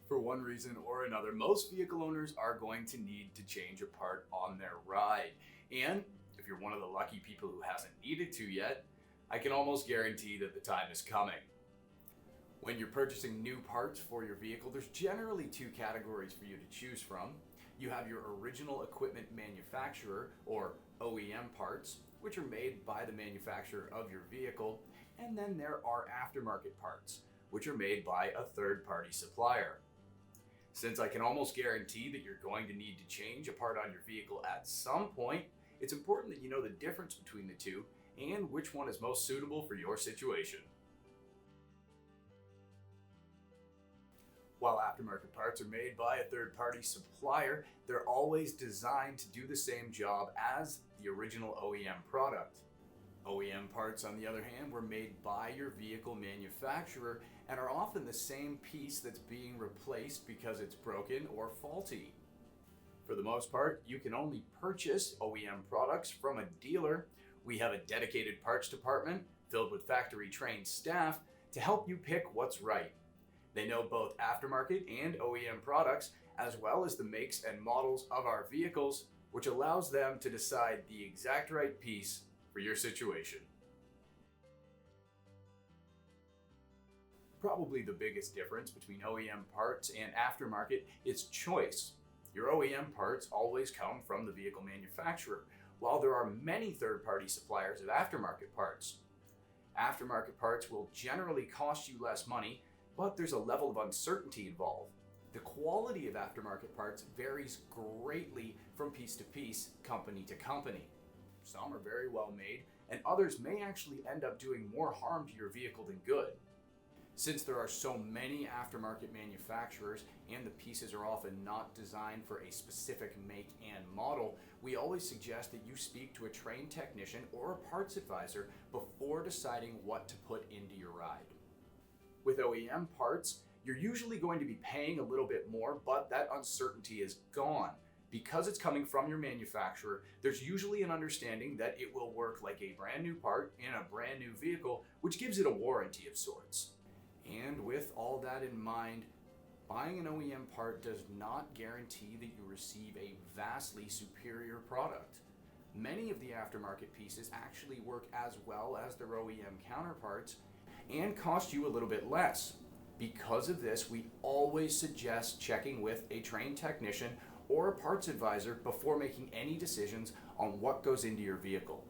For one reason or another, most vehicle owners are going to need to change a part on their ride. And if you're one of the lucky people who hasn't needed to yet, I can almost guarantee that the time is coming. When you're purchasing new parts for your vehicle, there's generally two categories for you to choose from. You have your original equipment manufacturer, or OEM parts, which are made by the manufacturer of your vehicle, and then there are aftermarket parts, which are made by a third-party supplier. Since I can almost guarantee that you're going to need to change a part on your vehicle at some point, it's important that you know the difference between the two and which one is most suitable for your situation. While aftermarket parts are made by a third-party supplier, they're always designed to do the same job as the original OEM product. OEM parts, on the other hand, were made by your vehicle manufacturer and are often the same piece that's being replaced because it's broken or faulty. For the most part, you can only purchase OEM products from a dealer. We have a dedicated parts department filled with factory-trained staff to help you pick what's right. They know both aftermarket and OEM products, as well as the makes and models of our vehicles, which allows them to decide the exact right piece for your situation. Probably the biggest difference between OEM parts and aftermarket is choice. Your OEM parts always come from the vehicle manufacturer, while there are many third-party suppliers of aftermarket parts. Aftermarket parts will generally cost you less money, but there's a level of uncertainty involved. The quality of aftermarket parts varies greatly from piece to piece, company to company. Some are very well made, and others may actually end up doing more harm to your vehicle than good. Since there are so many aftermarket manufacturers and the pieces are often not designed for a specific make and model, we always suggest that you speak to a trained technician or a parts advisor before deciding what to put into your ride. With OEM parts, you're usually going to be paying a little bit more, but that uncertainty is gone. Because it's coming from your manufacturer, there's usually an understanding that it will work like a brand new part in a brand new vehicle, which gives it a warranty of sorts. And with all that in mind, buying an OEM part does not guarantee that you receive a vastly superior product. Many of the aftermarket pieces actually work as well as their OEM counterparts and cost you a little bit less. Because of this, we always suggest checking with a trained technician or a parts advisor before making any decisions on what goes into your vehicle.